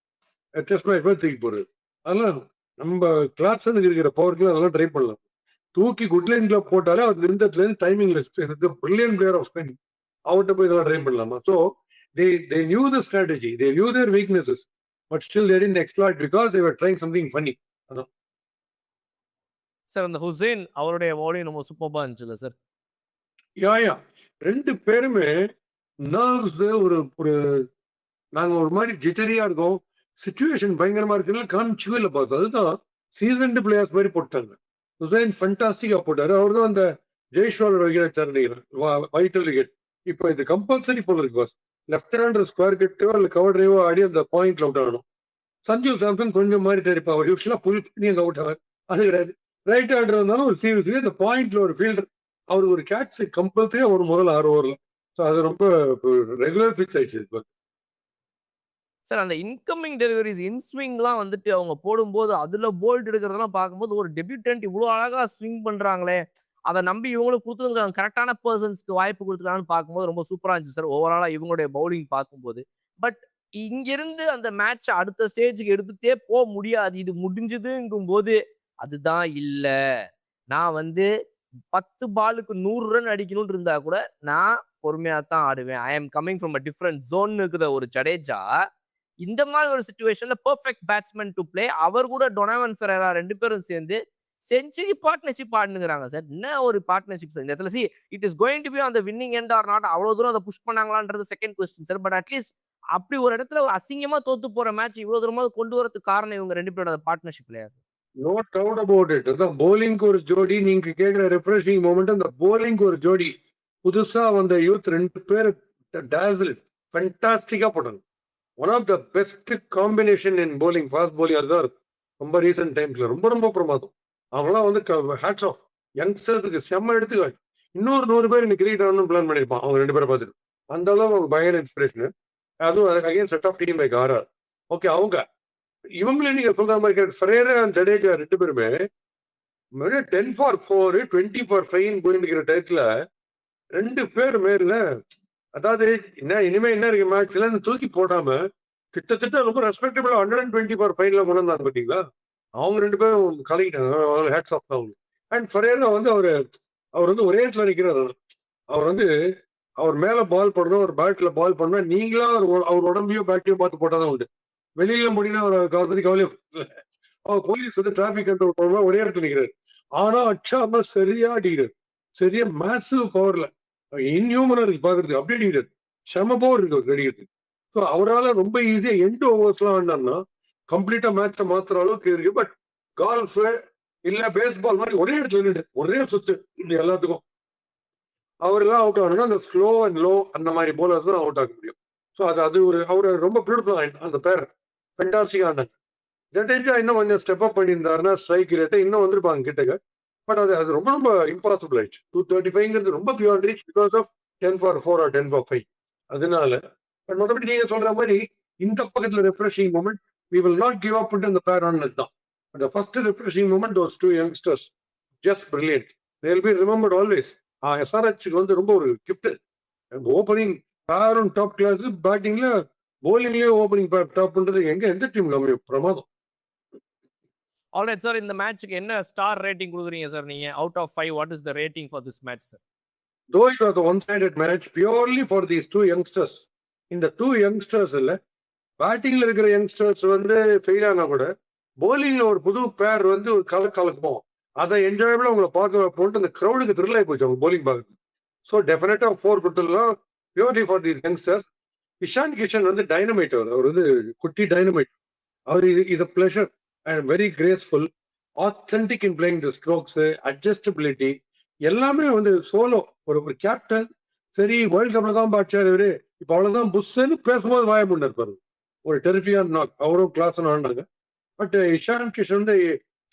டெஸ்ட் மேட்ச் தூக்கி போடுறது. அதெல்லாம் நம்ம கிளாஸ் இருக்கிற பவருக்கு அதெல்லாம் ட்ரை பண்ணலாம். தூக்கி குட்லைன் கிளப் போட்டாலே அது இருந்ததுல இருந்து timing brilliant player of Spain. அவர்கிட்ட போய் இதெல்லாம் ட்ரை பண்ணலாமா? So they knew the strategy, they knew their weaknesses, but still they didn't exploit because they were trying something funny. அதான் சார் அந்த ஹுசைன் அவருடைய பவுலிங் ரொம்ப சூப்பர்பா இருந்துச்சுல்ல சார்? யா 2 பேருமே நர்வ்ஸ் ஒரு ஒரு நாங்க ஒரு மாதிரி ஜிட்டரியா இருக்கோம். சிச்சுவேஷன் பயங்கரமா இருக்குன்னு காமிச்சுவே இல்லை பார்த்தோம். அதுதான் சீசன்டு பிளேயர்ஸ் மாதிரி போட்டாங்க. ஹுசைன் ஃபண்டாஸ்டிக்கா போட்டாரு. அவர் தான் அந்த ஜெய்ஷ்வாலோட விக்கெட் நினைக்கிறேன், வைட்டல் விக்கெட். இப்போ இது கம்பல்சரி போல இருக்கு பாஸ். லெஃப்ட் ஹேண்டர் ஸ்கொயர் கிட்டோ இல்லை கவர் டிரைவோ ஆடி அந்த பாயிண்ட்ல அவுட் ஆகணும். சஞ்சு சாம்சன் கொஞ்சம் மாதிரி தெரிப்பா, அவர் யூஸ்வலா புல் பண்ணி அங்கே அவுட் ஆவார். அது கிடையாது. ரைட் ஹேண்டர் இருந்தாலும் ஒரு சீரியஸ் அந்த பாயிண்ட்ல ஒரு ஃபீல்டர் அவர் ஒரு கேட்ச் கம்பல்சரியா ஒரு முதல் 6 ஓவர்ல. ஸோ அது ரொம்ப ரெகுலர் ஃபிக்ஸ் ஆயிடுச்சு. சார் அந்த இன்கமிங் டெலிவரிஸ் இன்ஸ்விங்லாம் வந்துட்டு அவங்க போடும்போது அதுல போல்ட் எடுக்கிறதெல்லாம் பார்க்கும்போது ஒரு டெபியூட்டன்ட் இவ்வளோ அழகா ஸ்விங் பண்றாங்களே, அதை நம்பி இவங்களுக்கு கொடுத்துருக்காங்க, கரெக்டான பர்சன்ஸ்க்கு வாய்ப்பு கொடுத்துருக்காங்கன்னு பார்க்கும்போது ரொம்ப சூப்பரா இருந்துச்சு சார். ஓவராலா இவங்களுடைய பவுலிங் பார்க்கும்போது. பட் இங்கிருந்து அந்த மேட்ச் அடுத்த ஸ்டேஜுக்கு எடுத்துட்டே போக முடியாது. இது முடிஞ்சதுங்கும் போது அதுதான் இல்ல. நான் வந்து 10 பாலுக்கு 100 ரன் அடிக்கணும்னு இருந்தா கூட நான் பொறுமையா தான் ஆடுவேன். I am coming from a different zone இருக்கிற ஒரு ஜடேஜா இந்த மாதிரி ஒரு சிச்சுவேஷன்ல பெர்ஃபெக்ட் பேட்ஸ்மேன் டு பிளே. அவர் கூட டொனாவன் ஃபெரேரா 2 பேரும் சேர்ந்து செஞ்சுரி பார்ட்னர்ஷிப் ஆடுனுங்கிறாங்க சார். என்ன ஒரு பார்ட்னர்ஷிப் சார் இந்த இடத்துல. It is going to be on the winning end or not. அவ்வளவு தூரம் அதை புஷ் பண்ணாங்களான்றது second question sir. But at least அப்படி ஒரு இடத்துல அசிங்கமா தோத்து போற மேட்ச் இவ்வளவு தூரமா கொண்டு வரதுக்கு காரணம் இவங்க 2 பேரோட பார்ட்னர்ஷிப் இல்லையா sir? No doubt about it. அதான் போலிங்க்கு ஒரு ஜோடி, நீங்க கேட்கிற ரெஃப்ரெஷிங் மூமெண்ட், அந்த போலிங்க்கு ஒரு ஜோடி புதுசா வந்த யூத் 2 பேர் டாசில் ஃபேண்டாஸ்டிக்கா போட்டாங்க. One of the best combination in bowling, fast போலிங்கர் தான் இருக்கும் ரொம்ப ரீசெண்ட் டைம்ஸ்ல. ரொம்ப ரொம்ப பிரமாதம். அவங்களாம் வந்து ஹேட்ஸ் ஆஃப் யங்ஸ்டர்ஸுக்கு செம்ம எடுத்துக்காட்டு. இன்னொரு 100 பேர் இன்னைக்கு கிரிக்கெட் ஆடணும்னு பிளான் பண்ணியிருப்பான் அவங்க 2 பேரை பார்த்துட்டு. அந்த அளவு அவங்க பயங்கர இன்ஸ்பிரேஷன். அதுவும் again set of team like RR. Okay, அவங்க இவங்களே நீங்க சொல்ற மாதிரி ஃபெரேரா அண்ட் ஜடேஜா 2 பேருமே 10 for 4 20 for 5 போயிட்டு இருக்கிற டயத்துல 2 பேர் மேல, அதாவது என்ன இனிமே என்ன இருக்கு மேட்ச்ல தூக்கி போடாம கிட்டத்தட்ட ரொம்ப ரெஸ்பெக்டபிள் 120 for 5 கொண்டு வந்தாங்க பாத்தீங்களா. அவங்க 2 பேரும் கலக்கிட்டாங்க. ஹேட்ஸ் ஆஃப் அவங்க. அண்ட் ஃபெரேரா வந்து அவர் வந்து ஒரே இடத்துல நிற்கிறார். அவர் வந்து அவர் மேல பால் போடணும், ஒரு பேட்ல பால் பண்ணா நீங்களா அவர் உடம்பையோ பேட்டையோ பார்த்து போட்டாதான் உண்டு. வெளியில முடினா அவர் கவலையே. அவர் போலீஸ் வந்து டிராபிக் கண்ட்ரோல் பண்ணா ஒரே இடத்துல நிற்கிறாரு. ஆனா அச்சாம சரியா அடிக்கிறார். சரியா மேசிவ் பவர்ல இன்ஹியூமனா இருக்கு பாக்குறதுக்கு. அப்படியே அடிக்கிறார். செம பவர் இருக்கு அவர் அடிக்கிறது. ஸோ அவரால் ரொம்ப ஈஸியா எண்ட் ஓவர்ஸ்லாம் ஆடினார்னா கம்ப்ளீட்டா மேட்சை மாத்துற அளவுக்கு இருக்கு. பட் கால்ஃப் இல்ல பேஸ்பால் மாதிரி ஒரே இடத்துல நின்று ஒரே சுத்து எல்லாத்துக்கும் அவரெல்லாம் அவுட் ஆகணும்னா அந்த ஸ்லோ அண்ட் லோ அந்த மாதிரி போலர்ஸ் தான் அவுட் ஆக முடியும். ஸோ அது ஒரு அவர் ரொம்ப பியூட்டிஃபுல் அந்த பேர் ஃபென்டாஸ்டிக்கா ஆனாங்க. ஜடேஜா இன்னும் கொஞ்சம் ஸ்டெப் அப் பண்ணியிருந்தாருன்னா ஸ்ட்ரைக் ரேட்டை இன்னும் வந்திருப்பாங்க கிட்டக்க. பட் அது ரொம்ப ரொம்ப இம்பாசிபிள் ஆயிடுச்சு. 235 ரொம்ப pure reach because of 10 for 4 or 10 for 5. அதனால பட் மற்றபடி நீங்க சொல்ற மாதிரி இந்த பக்கத்துல refreshing moment we will not give up அந்த பேர் ஆனது தான். The first refreshing moment, those 2 youngsters, just brilliant. They will be remembered always. SRH வந்து ரொம்ப ஒரு கிஃப்ட். ஓப்பனிங் பேரும் டாப் கிளாஸ், பேட்டிங்ல போலிங்லயே ஓப்பனிங் பேர் டாப் பண்றது எந்த டீம் பிரமாதம். ஆல்ரைட் சார், இந்த மேட்ச்க்கு என்ன ஸ்டார் ரேட்டிங் கொடுக்குறீங்க சார் நீங்க? Out of 5 what is the rating for this match sir? Though it was a one-sided match purely for these 2 youngsters. இந்த 2 youngsters இல்ல, பேட்டிங்ல இருக்கிற யங்ஸ்டர்ஸ் வந்து ஃபெயில் ஆனா கூட போலிங்ல ஒரு புது பேர் வந்து ஒரு கலக்கும். அதை என்ஜாயபிளா உங்களை பார்க்க போட்டு அந்த கிரௌடுக்கு த்ரில் ஆகி போச்சு அவங்க போலிங் பார்க்குறது. ஸோ டெஃபினட்டா 4 கொடுத்துடலாம் purely for the youngsters. Ishan Kishan வந்து டைனமைட். அவர் வந்து குட்டி டைனமைட். அவர் இது pleasure and very graceful, authentic in playing the strokes, adjustability எல்லாமே வந்து சோலோ. ஒரு கேப்டன் சரி வேர்ல்ட் கப்ல தான் பாட்சார் இவரு, இப்போ அவ்வளவுதான் புஷ்ன்னு பேசும்போது வாய முன்ன இருப்பாரு. ஒரு டெரிஃபியான் நாக். அவரும் கிளாஸ் ஆடினாங்க. பட் இஷான் கிஷன் வந்து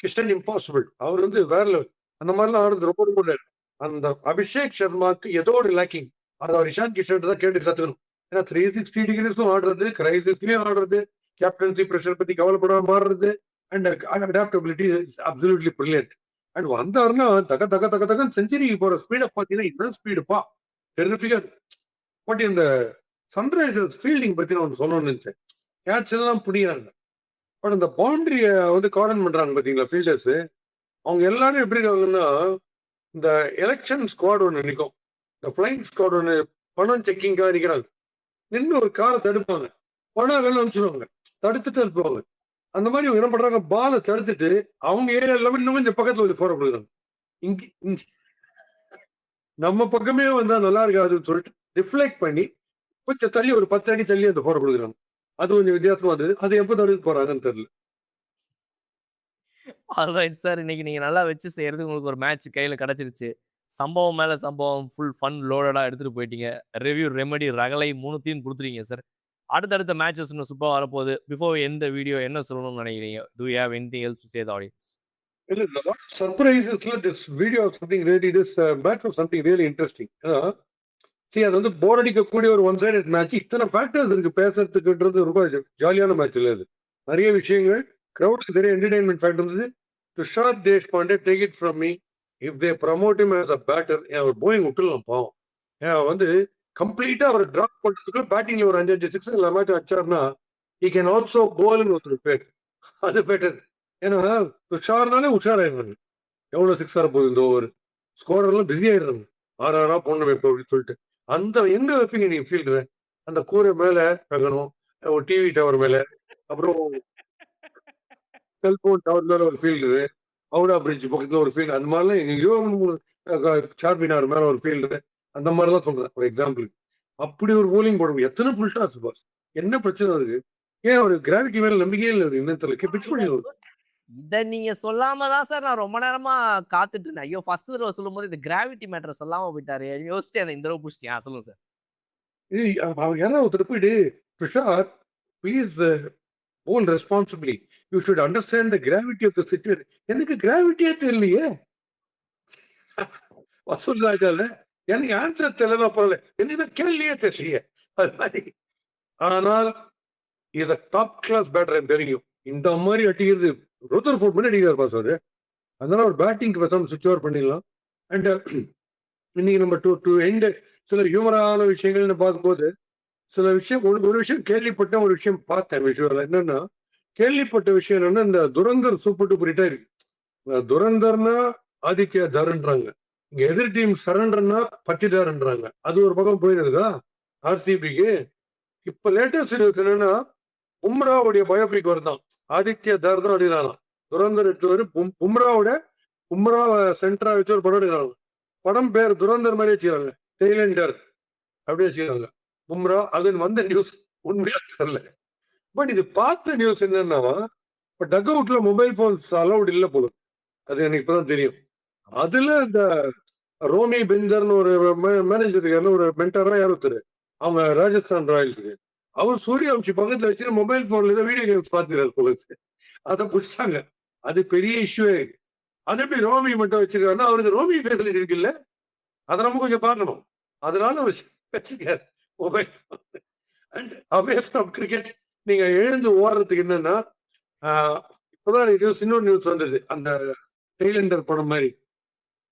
கிஷன் இம்பாசிபிள். அவர் வந்து வேற லெவல். அந்த மாதிரிலாம் ஆடுறது ரொம்ப ரொம்ப நேரம். அந்த அபிஷேக் சர்மாக்கு ஏதோ ஒரு லேக்கிங். அதை அவர் இஷான் கிஷன் தான் கேட்டு கத்துக்கணும். ஏன்னா 360 டிகிரிஸும் ஆடுறது, கிரைசிஸ்லயும் ஆடுறது, கேப்டன்சி ப்ரெஷர் பத்தி கவலைப்படாம மாறுறது and adaptability is absolutely brilliant. And வந்தாருன்னா தக செஞ்சுரிக்கு போற ஸ்பீடை பார்த்தீங்கன்னா இன்னும் ஸ்பீடுப்பா டெரிஃபிகா. பட் இந்த சன்ரைசர்ஸ் ஃபீல்டிங் பத்தி நான் ஒன்று சொல்லணும்னு நினைச்சேன். கேட்ச் எல்லாம் பிடிக்கிறாங்க. பட் அந்த பவுண்டரியை வந்து கார்டன் பண்றாங்க பார்த்தீங்களா ஃபீல்டர்ஸ். அவங்க எல்லாரும் எப்படி இருக்காங்கன்னா, இந்த எலெக்ஷன் ஸ்குவாட் ஒன்று நிற்கும், இந்த ஃபிளைங் ஸ்குவாட் ஒன்று பணம் செக்கிங்காக நிற்கிறாங்க. நின்று ஒரு காரை தடுப்பாங்க, பணம் வெளில அனுப்பிச்சிடுவாங்க, தடுத்துட்டு இருப்பாங்க. அந்த மாதிரி இவங்க என்ன பண்றாங்க, பாலை தடுத்துட்டு அவங்க ஏரியா எல்லாமே இன்னும் கொஞ்சம் பக்கத்துல ஒரு ஃபோரை கொடுக்குறாங்க. இங்க நம்ம பக்கமே வந்தா நல்லா இருக்காதுன்னு சொல்லிட்டு டிஃப்ளெக்ட் பண்ணி கொஞ்சம் தள்ளி ஒரு 10 அடி தள்ளி அந்த ஃபோரை கொடுக்குறாங்க. அது கொஞ்சம் வித்தியாசமா வந்தது. அது எப்போ தடுக்க போறாங்கன்னு தெரியல. ஆல்ரைட் சார், இன்னைக்கு நீங்க நல்லா வச்சு செய்யறது உங்களுக்கு ஒரு மேட்ச் கையில கிடைச்சிருச்சு. சம்பவம் மேல சம்பவம், ஃபுல் ஃபன் லோடடா எடுத்துட்டு போயிட்டீங்க. ரிவ்யூ, ரெமெடி, ரகலை 3த்தையும் கொடுத்துட்டீங்க சார். அடுத்தடுத்த மேட்சஸ் இன்னும் சூப்பரா வரப்போகுது. பிஃபோர் எந்த வீடியோ என்ன சொல்லணும்னு நினைக்கிறீங்க? Do you have anything else to say the audience? இல்ல, சர்ப்ரைசஸ்ல this video something really, this match was something really interesting. அது வந்து போர் அடிக்கக்கூடிய ஒரு ஒன் சைடட் மேட்ச். இத்தனை ஃபேக்டர்ஸ் இருக்கு பேசுறதுக்குன்றது. ரொம்ப ஜாலியான மேட்ச் இல்லை அது. நிறைய விஷயங்கள் கிரௌடுக்கு தெரிய என்டர்டைன்மெண்ட் ஃபேக்டர் இருந்தது. Tushar Deshpande, take it from me, if they promote him as a batter, அவர் போயிங் விட்டுலாம் பாவம். வந்து கம்ப்ளீட்டா அவர் டிராப் பண்றதுக்குள்ள பேட்டிங்ல ஒரு 5 6 எல்லா match வச்சாருன்னா he can also bowl ன்னு ஒருத்தர் பேர். அது பெட்டர். ஏன்னா துஷார்னாலே உஷாராயிடுறாங்க. எவ்வளவு 6 வர போகுது இந்த ஓவர், ஸ்கோரர்லாம் பிஸி ஆயிடுறாங்க. 6 போடணும் இப்போ அப்படின்னு சொல்லிட்டு. அந்த எங்க வைப்பீங்க நீங்க ஃபீல்டர்? அந்த கூரை மேல வைக்கணும், ஒரு டிவி டவர் மேல, அப்புறம் செல்போன் டவர் மேல ஒரு ஃபீல்டரு, ஹவுரா பிரிட்ஜ் பக்கத்துல ஒரு ஃபீல்டு. அந்த மாதிரிலாம் எங்கேயோ சார்மினார் மேல ஒரு ஃபீல்டு. அந்த மாதிரிலாம் சொல்றேன் ஒரு எக்ஸாம்பிளுக்கு. அப்படி ஒரு போலிங் போட முடியும். எத்தனை ஃபுல் டாஸ் பாஸ்? என்ன பிரச்சனை இருக்கு? ஏன் ஒரு கிராவிட்டி மேல நம்பிக்கையே இல்ல அவருக்கு. என்னன்னு தெரியல. பிட்ச் பண்ணிடுவாரு. இத நீங்க சொல்லாம தான் சார் நான் ரொம்ப நேரமா காத்துட்டு இருந்தேன். ஐயோ! ஃபர்ஸ்ட் தடவ சொல்லும்போது இந்த கிராவிட்டி மேட்டர் சொல்லாம போயிட்டாரே! யோசிச்சேன் இந்த தடவ புடிச்சிட்டீங்க. சொல்லுங்க சார். ஏய் அவர் யாராவது ஒருத்தர் போயிட்டு, "Tushar, please bowl responsibly. You should understand the gravity of the situation." எனக்கு கிராவிட்டியே தெரியலையே. வசூல் ராஜால எனக்கு ஆன்சர் தெரியல போல. எனக்கு கேள்வியே தெரியலையே. அது மாதிரி. ஆனால் is a top class batter எனக்கு தெரியும். இந்த மாதிரி அடிக்கிறது ரோதர்ஃபோர்ட் பண்ணி அடிக்கிறார் பாஸ் அவரு. அதனால ஒரு பேட்டிங்க்கு பேசாம சுவிட்ச் ஓவர் பண்ணிடலாம். அண்ட் இன்னைக்கு நம்ம டு எண்ட் சில ஹியூமரான விஷயங்கள்னு பார்க்கும்போது, சில விஷயம் ஒரு விஷயம் கேள்விப்பட்டேன், ஒரு விஷயம் பார்த்தேன் விஷுவலா. என்னன்னா, கேள்விப்பட்ட விஷயம் என்னன்னா, இந்த துரந்தர் சூப்பர் டூப்பர் ஹிட் ஆயிருக்கு. துரந்தர்னா ஆதித்யா தர்ன்றாங்க. இங்க எதிர் டீம் சரண்டர்னா பட்டிதார்ன்றாங்க. அது ஒரு பக்கம் போயிருக்குதா ஆர்சிபிக்கு. இப்ப லேட்டஸ்ட் நியூஸ் என்னன்னா, பும்ராவுடைய பயோபிக் வருதான். ஆதித்யா தர் தான் அடிக்கிறாங்க. துரந்தர் எடுத்தவர் பும்ராவை சென்டரா வச்சு ஒரு படம் எடுக்கிறாங்க. படம் பேர் துரந்தர் மாதிரி வச்சுக்கிறாங்க. டெய்லண்டர் அப்படியே வச்சுக்கிறாங்க. பும்ரா அதுன்னு வந்த நியூஸ் உண்மையா தெரியல. பட் இது பார்த்த நியூஸ் என்னன்னா, இப்ப டக் அவுட்ல மொபைல் போன்ஸ் அலௌட் இல்ல போல. அது எனக்கு இப்பதான் தெரியும். அதுல இந்த ரோமி பெஞ்சர்னு ஒரு மேனேஜர் இருக்காரு, ஒரு மென்டரா யார் ஒருத்தர். அவங்க ராஜஸ்தான் ராயல்ஸுக்கு. அவர் சூரியவம்சி பக்கத்துல வச்சு மொபைல் போன்ல வீடியோ கேம்ஸ் பார்த்துக்கிறாரு போல. அதை புடிச்சிட்டாங்க. அது பெரிய இஷ்யூவே இருக்கு. அது எப்படி ரோமி மட்டும் வச்சிருக்காருன்னா, அவருக்கு ரோமி ஃபெசிலிட்டி இருக்குல்ல, அதை நம்ம கொஞ்சம் பார்க்கணும். அதனால வச்சிருக்காரு mobile. And away from cricket நீங்க எழுந்து ஓடுறதுக்கு என்னன்னா, இப்பதான் இன்னொரு நியூஸ் வந்தது. அந்த டெய்லண்டர் படம் மாதிரி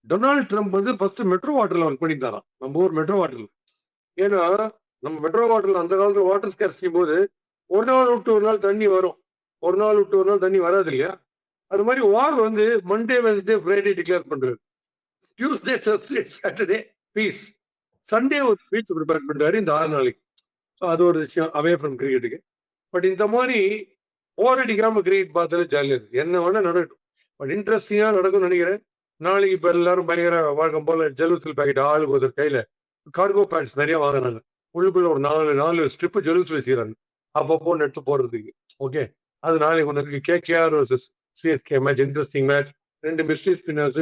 டொனால்ட் ட்ரம்ப் வந்து ஃபர்ஸ்ட் மெட்ரோ வாட்டர்ல ஒர்க் பண்ணிட்டாராம். நம்ம ஊர் மெட்ரோ வாட்டர்ல. ஏன்னா நம்ம மெட்ரோ வாட்டர்ல அந்த காலத்துல வாட்டர் ஸ்கேர்சிட்டி போது ஒரு நாள் விட்டு ஒரு நாள் தண்ணி வரும், ஒரு நாள் விட்டு ஒரு நாள் தண்ணி வராது இல்லையா? அது மாதிரி வார் வந்து மண்டே வென்ஸ்டே ஃப்ரைடே டிக்ளேர் பண்றாரு. Tuesday Thursday Saturday peace, Sunday ஒரு பீச் ப்ரிப்பேர் பண்றாரு இந்த 6 நாளைக்கு. ஸோ அது ஒரு விஷயம் அவே ஃப்ரம் கிரிக்கெட்டுக்கு. பட் இந்த மாதிரி ஓவர் அடிக்காம கிரிக்கெட் பார்த்தாலே ஜாலியாக இருக்கு. என்ன வேணா நடக்கட்டும். பட் இன்ட்ரெஸ்டிங்கா நடக்கும்னு நினைக்கிறேன். நாளைக்கு இப்ப எல்லாரும் பயங்கர வழக்கம் போல ஜெலுசில் பாக்கெட் ஆளுக்கு ஒரு கையில கார்கோ பேண்ட்ஸ் நிறைய வாங்கினாங்க. உள்ளுக்குள்ள ஒரு 4 ஸ்ட்ரிப் ஜெலுஸ் வச்சுக்கிறாங்க. அப்பப்போ எடுத்து போடுறதுக்கு. ஓகே, அது நாளைக்கு ஒன்று KKR versus CSK match, interesting match. 2 mystery spinners.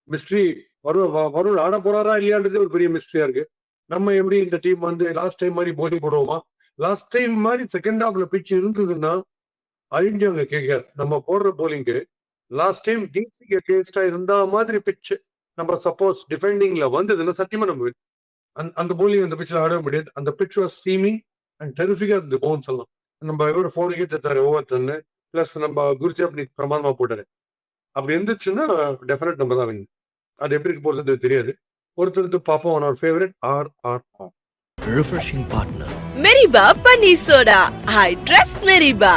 Mystery Varun ஆட போறாரா இல்லையான்றது ஒரு பெரிய மிஸ்ட்ரியா இருக்கு. நம்ம எப்படி இந்த டீம் வந்து லாஸ்ட் டைம் மாதிரி போலிங் போடுவோமா? லாஸ்ட் டைம் மாதிரி செகண்ட் ஹாஃப்ல பிச் இருந்ததுன்னா அழிஞ்சவங்க கேகேஆர். நம்ம போடுற போலிங்கு லாஸ்ட் டைம் டிசிக்கு டேஸ்டா இருந்த மாதிரி பிச் நம்ம சப்போஸ் டிஃபெண்டிங்ல வந்ததுன்னா சத்தியமா நம்ம அந்த போலிங் அந்த பிச்சில் ஆட முடியாது. அந்த பிச் வாஸ் சீமிங் அண்ட் டெரிஃபிக்கா இருந்தது பவுன்ஸ் எல்லாம். நம்ம ஒரு 4 விக்கெட்ஸ் எடுத்தாரு ஓவர் 10. பிளஸ் நம்ம குர்ஜப் பிரமாதமா போட்டாரு. அப்படி இருந்துச்சுன்னா டெஃபினட் நம்ம தான் வின். அது எப்படி இருக்க போறது தெரியாது. ஒருத்தருக்கு பார்ப்போம். அவனோட favourite RRR. Refreshing partner. Meriba Paneer Soda. I trust Meriba.